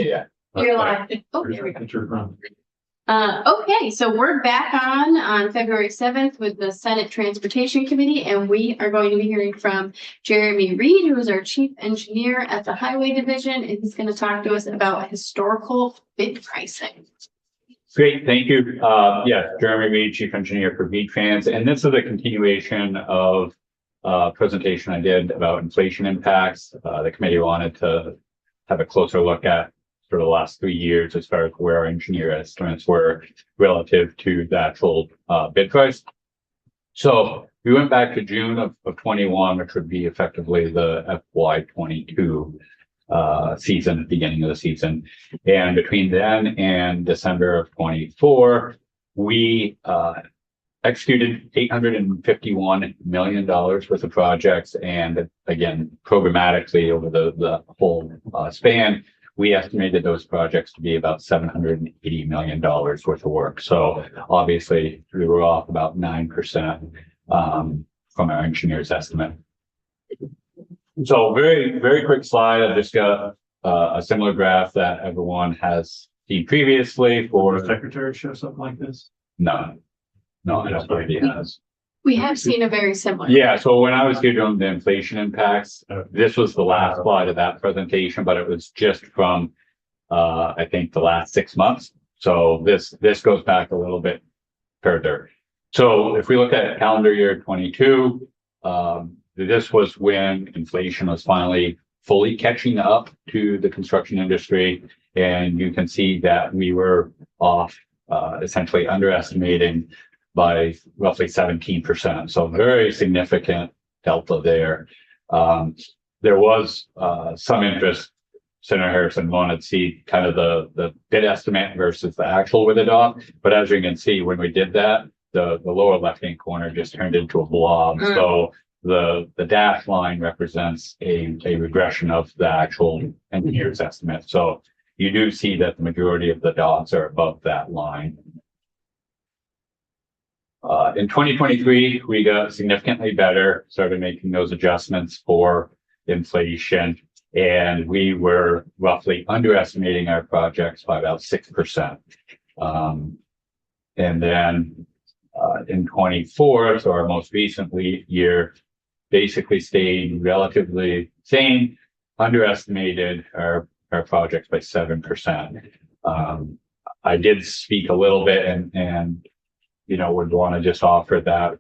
Yeah. You're live. Oh, there we go. Okay, so we're back on February 7th with the Senate Transportation Committee, and we are going to be hearing from Jeremy Reed, who is our Chief Engineer at the Highway Division, and he's going to talk to us about historical bid pricing. Great, thank you. Yeah, Jeremy Reed, Chief Engineer for V-Trans, and this is a continuation of presentation I did about inflation impacts. The committee wanted to have a closer look at for the last 3 years as far as where our engineer estimates were relative to the actual bid price. So we went back to June of 21, which would be effectively the FY22 season, beginning of the season. And between then and December of 24, we executed $851 million worth of projects. And again, programmatically over the whole span, we estimated those projects to be about $780 million worth of work. So obviously we were off about 9% from our engineer's estimate. So very, very quick slide. I've just got a similar graph that everyone has seen previously for. The secretary show something like this? No, I don't believe he has. We have seen a very similar. Yeah, so when I was here doing the inflation impacts, this was the last slide of that presentation, but it was just from, I think, the last 6 months. So this goes back a little bit further. So if we look at calendar year 22, this was when inflation was finally fully catching up to the construction industry. And you can see that we were off, essentially underestimating by roughly 17%. So very significant delta there. There was some interest. Senator Harrison wanted to see kind of the bid estimate versus the actual with the dock. But as you can see, when we did that, the lower left-hand corner just turned into a blob. So the dashed line represents a regression of the actual engineer's estimate. So you do see that the majority of the dots are above that line. In 2023, we got significantly better, started making those adjustments for inflation, and we were roughly underestimating our projects by about 6%. And then in 24, so our most recent year, basically stayed relatively same, underestimated our projects by 7%. I did speak a little bit and you know, would want to just offer that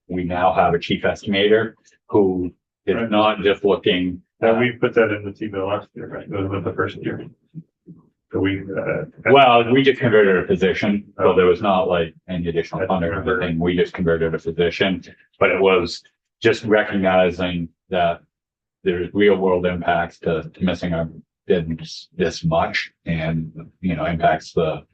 we now have a chief estimator who is not just looking. We put that in the email last year, right? With the first year. So we just converted a position. So there was not like any additional funding or anything. We just converted a position, but it was just recognizing that there's real world impacts to missing our bids this much and, you know, impacts the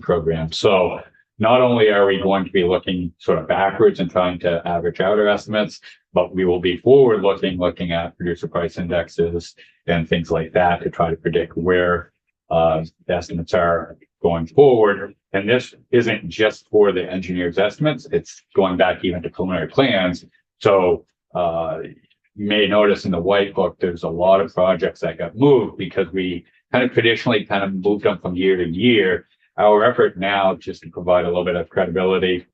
program. So not only are we going to be looking sort of backwards and trying to average out our estimates, but we will be forward looking at producer price indexes and things like that to try to predict where the estimates are going forward. And this isn't just for the engineer's estimates, it's going back even to preliminary plans. So you may notice in the white book, there's a lot of projects that got moved because we kind of traditionally kind of moved them from year to year. Our effort now, just to provide a little bit of credibility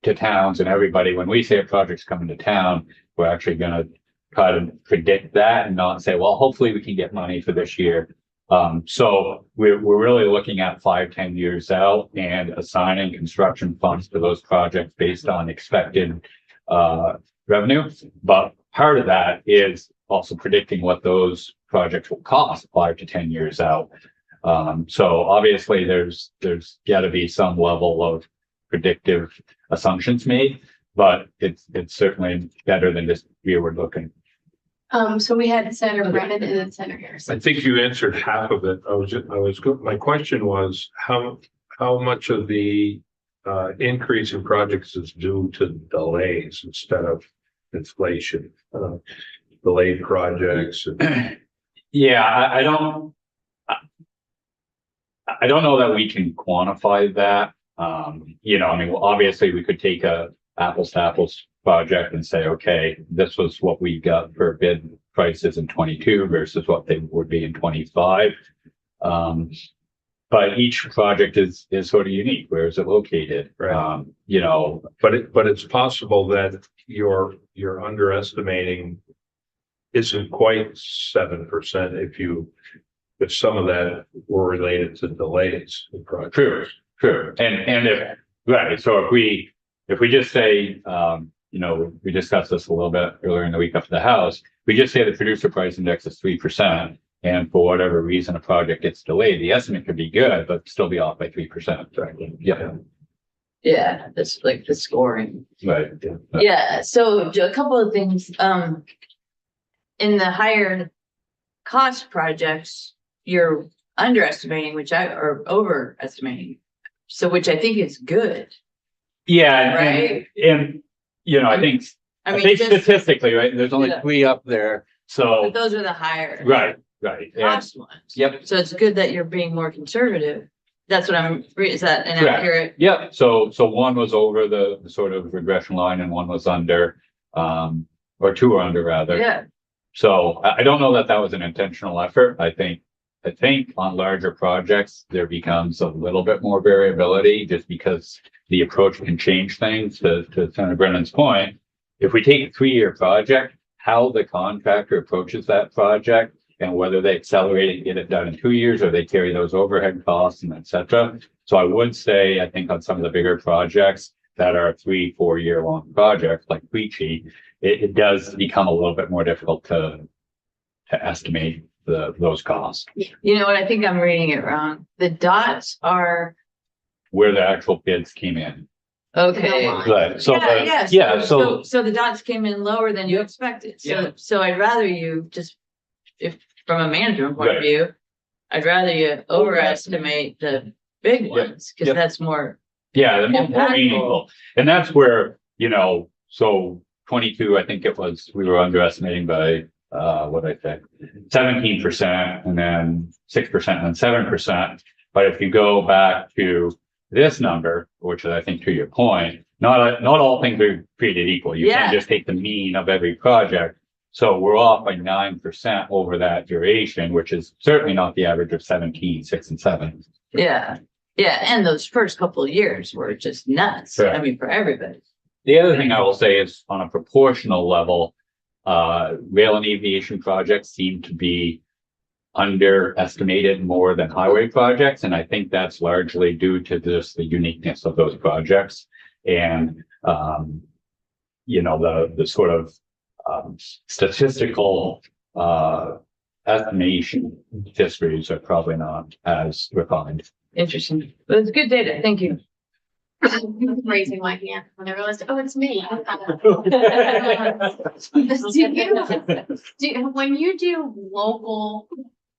to towns and everybody, when we say a project's coming to town, we're actually going to try to predict that and not say, well, hopefully we can get money for this year. So we're really looking at 5-10 years out and assigning construction funds to those projects based on expected revenue. But part of that is also predicting what those projects will cost 5 to 10 years out. So obviously there's got to be some level of predictive assumptions made, but it's certainly better than just forward looking. So we had Senator Brennan and then Senator Harrison. I think you answered half of it. My question was how much of the increase in projects is due to delays instead of inflation, delayed projects. Yeah, I don't know that we can quantify that. You know, I mean, obviously we could take a apples to apples project and say, okay, this was what we got for bid prices in 22 versus what they would be in 25. But each project is sort of unique. Where is it located? Right. You know, But it's possible that you're underestimating isn't quite 7% if some of that were related to delays in projects. true. And if, right, so if we just say, you know, we discussed this a little bit earlier in the week up to the House, we just say the producer price index is 3%. And for whatever reason, a project gets delayed, the estimate could be good, but still be off by 3%. Yeah, Yeah, that's like the scoring. right. Yeah, so a couple of things, in the higher cost projects, you're underestimating, or overestimating. So which I think is good, Yeah, right? and, you know, I think Just, statistically, right, there's only Yeah. 3 up there, so, but those are the higher. right. And, Cost ones. yep, So it's good that you're being more conservative. That's what is that an Correct. accurate? yep, so one was over the sort of regression line and one was under, or 2 were under rather. Yeah, So I don't know that was an intentional effort. I think on larger projects, there becomes a little bit more variability just because the approach can change things. To Senator Brennan's point, if we take a 3-year project, how the contractor approaches that project and whether they accelerate it and get it done in 2 years or they carry those overhead costs and et cetera. So I would say, I think on some of the bigger projects that are 3-4 year long projects like Queechee, it does become a little bit more difficult to estimate those costs. you know what? I think I'm reading it wrong. The dots are, Where the actual bids came in. okay. Right, so, So the dots came in lower than you expected. Yeah. So I'd rather you just, if from a management point of Right. view, I'd rather you overestimate the big ones, because Yep. that's more, yeah, the more Impactful. meaningful. And that's where, you know, so 22, I think it was, we were underestimating by, what I think, 17% and then 6% and then 7%. But if you go back to this number, which is, I think, to your point, not all things are created equal. You Yeah. can't just take the mean of every project. So we're off by 9% over that duration, which is certainly not the average of 17, 6 and 7. yeah. Yeah, and those first couple of years were just nuts. Correct. I mean, for everybody. The other thing I will say is on a proportional level, rail and aviation projects seem to be underestimated more than highway projects. And I think that's largely due to just the uniqueness of those projects. And, you know, the sort of, statistical, estimation histories are probably not as refined. Interesting. But it's good data. Thank you. Raising my hand when I realized, oh, it's me. When you do local,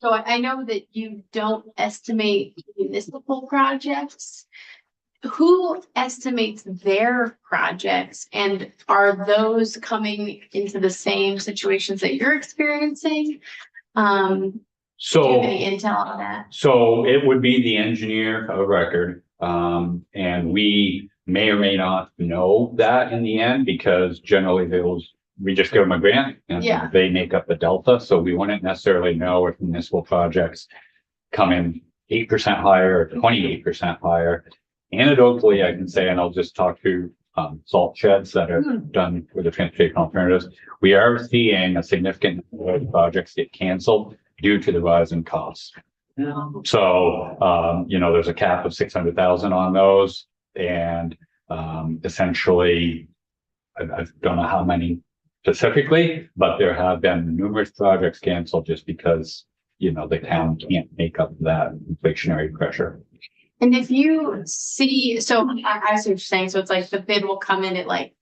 so I know that you don't estimate municipal projects. Who estimates their projects, and are those coming into the same situations that you're experiencing? Do you have So. any intel on that? So it would be the engineer of record. And we may or may not know that in the end, because generally we just give them a grant and Yeah. they make up the delta. So we wouldn't necessarily know if municipal projects come in 8% higher or 28% higher. Anecdotally, I can say, and I'll just talk to salt sheds that are done with the transportation alternatives. We are seeing a significant number of projects get canceled due to the rise in costs. So, you know, there's a cap of 600,000 on those, and essentially, I don't know how many specifically, but there have been numerous projects canceled just because, you know, the town can't make up that inflationary pressure. And if you see, so I see what you're saying, so it's like the bid will come in at like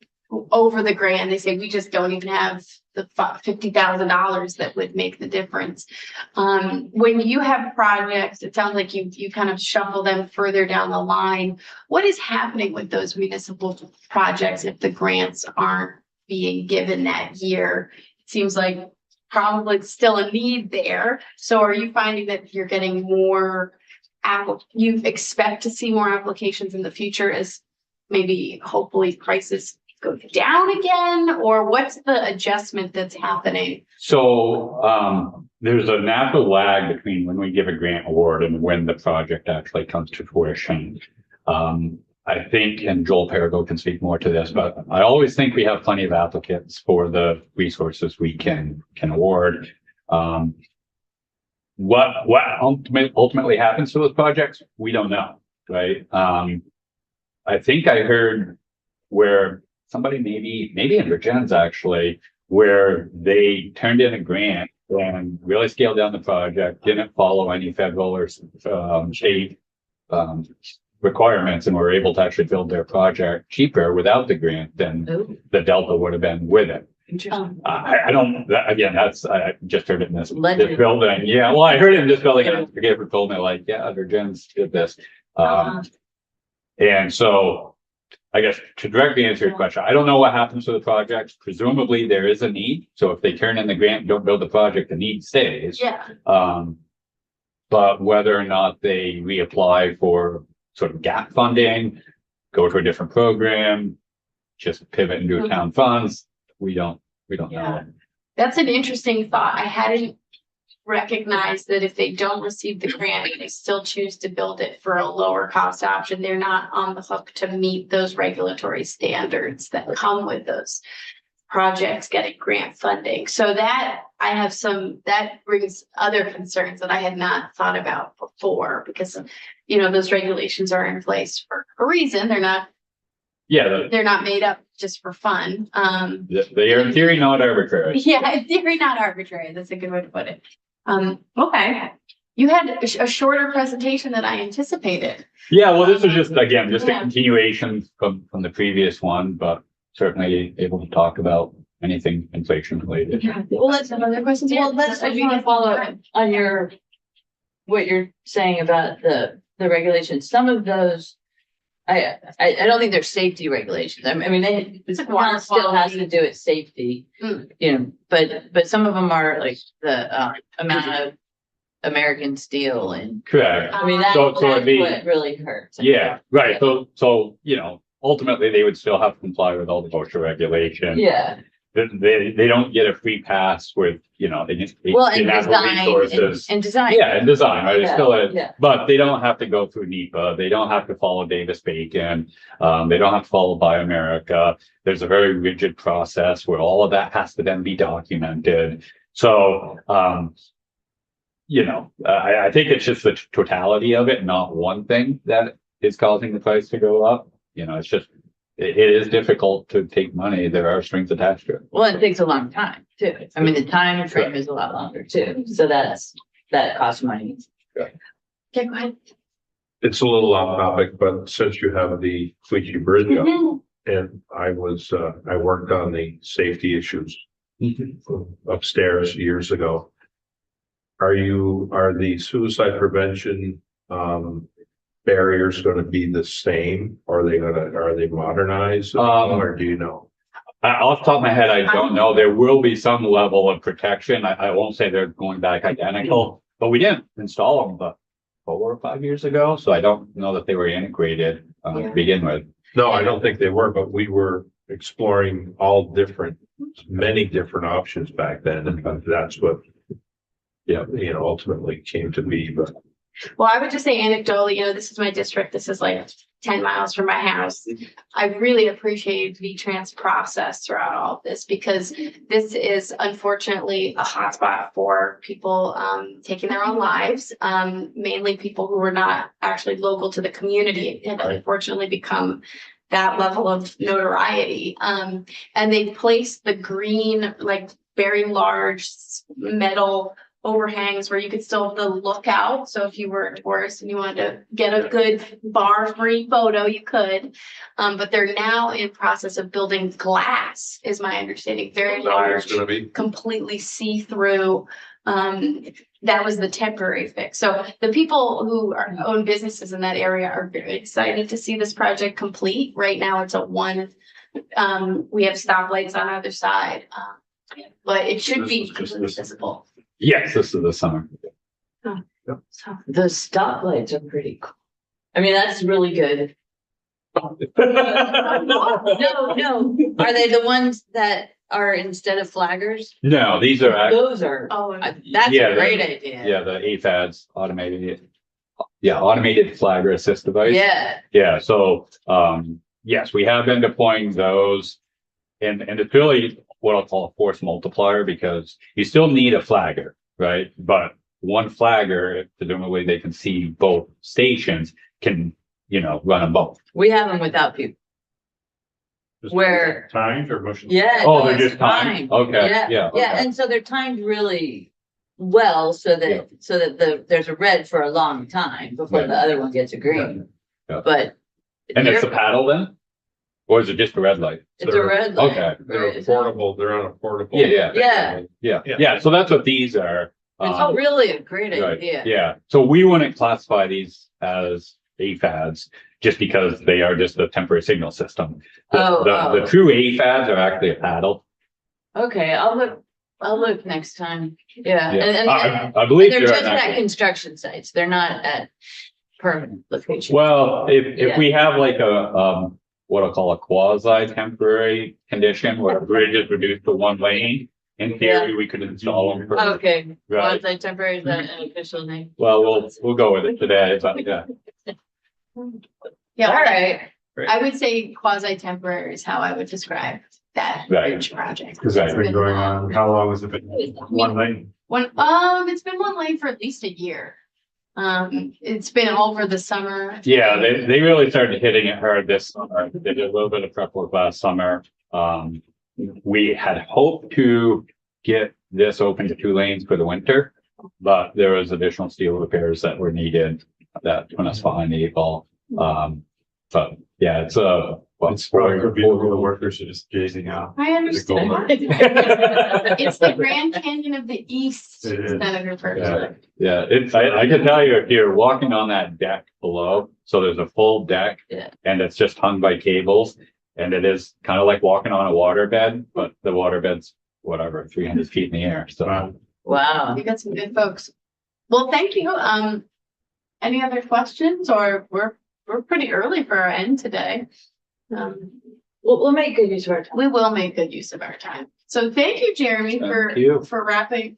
over the grant, they say, we just don't even have the $50,000 that would make the difference. When you have projects, it sounds like you kind of shuffle them further down the line. What is happening with those municipal projects if the grants aren't being given that year? It seems like probably still a need there. So are you finding that you're getting more, you expect to see more applications in the future as maybe hopefully prices go down again, or what's the adjustment that's happening? So, there's a natural lag between when we give a grant award and when the project actually comes to fruition. I think, and Joel Perigo can speak more to this, but I always think we have plenty of applicants for the resources we can award. What ultimately happens to those projects, we don't know, right? I think I heard where somebody maybe in Virginia's actually, where they turned in a grant and really scaled down the project, didn't follow any federal or state requirements, and were able to actually build their project cheaper without the grant than Oh, the delta would have been with it. interesting. I don't, again, I just heard it in this Legend. building. Yeah, well, I heard it in this building and I forget who told me, like, yeah, Virginia's did this. And so I guess to directly answer your question, I don't know what happens to the projects. Presumably there is a need. So if they turn in the grant, and don't build the project, the need stays. Yeah. But whether or not they reapply for sort of gap funding, go to a different program, just pivot and do town funds, we don't Yeah. know. That's an interesting thought. I hadn't recognized that if they don't receive the grant, and they still choose to build it for a lower cost option, they're not on the hook to meet those regulatory standards that come with those projects getting grant funding. So that that brings other concerns that I had not thought about before, because, those regulations are in place for a reason. They're not made up just for fun. They are in theory not arbitrary. Yeah, in theory, not arbitrary. That's a good way to put it. Okay. You had a shorter presentation than I anticipated. Yeah, well, this was just a Yeah. continuation from the previous one, but certainly able to talk about anything inflation related. Well, let's have other questions. Well, I just want to follow up on what you're saying about the regulations. Some of those, I don't think they're safety regulations. I mean, the town still has to do its safety, but some of them are like the amount of American steel, and Correct. I mean, So that's it'd be- what really hurts. Yeah, right. So, ultimately they would still have to comply with all the OSHA regulations. Yeah, They don't get a free pass with, they just. well, and have the design, resources. and design. Yeah, and design, right? It's Yeah, still yeah. but they don't have to go through NEPA. They don't have to follow Davis-Bacon. They don't have to follow Buy America. There's a very rigid process where all of that has to then be documented. So, I think it's just the totality of it, not one thing that is causing the price to go up. It's just, it is difficult to take money. There are strings attached to it. Well, it takes a long time too. I mean, the time frame is a lot longer too, so that costs money. Okay, go ahead. It's a little off topic, but since you have the Queechee Bridge up, and I worked on the safety issues upstairs years ago. Are the suicide prevention barriers going to be the same? Are they modernized? Or do you know? Off the top of my head, I don't know. There will be some level of protection. I won't say they're going back identical, but we didn't install them but 4 or 5 years ago. So I don't know that they were integrated to begin with. No, I don't think they were, but we were exploring many different options back then, and that's what ultimately came to be. But Well, I would just say anecdotally, this is my district. This is like 10 miles from my house. I really appreciate V-Trans process throughout all of this, because this is unfortunately a hotspot for people taking their own lives, mainly people who were not actually local to the community. It had unfortunately become that level of notoriety. And they placed the green, like very large metal overhangs where you could still have the lookout. So if you were a tourist and you wanted to get a good bar-free photo, you could. But they're now in process of building glass, is my understanding. Very large, going to be. completely see-through. That was the temporary fix. So the people who own businesses in that area are very excited to see this project complete. Right now it's a one, we have stoplights on either side. But it should be completely visible. Yes, this is the summer. So The stoplights are pretty cool. I mean, that's really good. No, are they the ones that are instead of flaggers? No, these are, Those are, Oh, that's Yeah, a great idea. yeah, the AFADs automated. Yeah, automated flagger assist device. Yeah, Yeah, so, yes, we have been deploying those. And it's really what I'll call a force multiplier because you still need a flagger, right? But one flagger, presumably they can see both stations, can, run them both. we have them without people. Just Where- Timed or motion? Yeah. Oh, no, they're it's just timed? Okay, yeah, Yeah, okay. and so they're timed really well so that, there's a red for a long time before Right. the other one gets a green. Yeah. But. And it's a you're- paddle then? Or is it just a red light? It's a red light. Okay. They're right? portable, they're on a portable. Yeah. Yeah. Yeah, Yeah. yeah, so that's what these are. It's really a great Right, idea. yeah, so we wouldn't classify these as AFADs just because they are just a temporary signal system. The true AFADs are actually a paddle. Okay, I'll look next time. Yeah, and I believe they're they're just an at actual- construction sites. They're not at permanent locations. Well, if Yeah. we have like a, what I'll call a quasi temporary condition where a bridge is reduced to one lane, in theory, we could install them. Okay, Right. quasi temporary is that an official name? Well, we'll go with it today, but yeah. yeah, All right. I would say quasi-temporary is how I would describe that Right. bridge project. Because that's been going on, how long has it been? One lane? It's been one lane for at least a year. It's been over the summer. Yeah, they really started hitting it hard this summer. They did a little bit of prep work last summer. We had hoped to get this open to 2 lanes for the winter, but there was additional steel repairs that were needed that put us behind the 8 ball. But yeah, it's It's probably could be the workers are just gazing out. I understand. gold. It's the Grand Canyon of the East, It is. Senator Ferguson. Yeah, I can tell you if you're walking on that deck below, so there's a full deck. Yeah. And it's just hung by cables. And it is kind of like walking on a waterbed, but the waterbed's whatever, 300 feet in the air. So Wow. Wow. You got some good folks. Well, thank you. Any other questions or we're pretty early for our end today. We'll make good use of our time. We will make good use of our time. So thank you, Jeremy, Thank you. for putting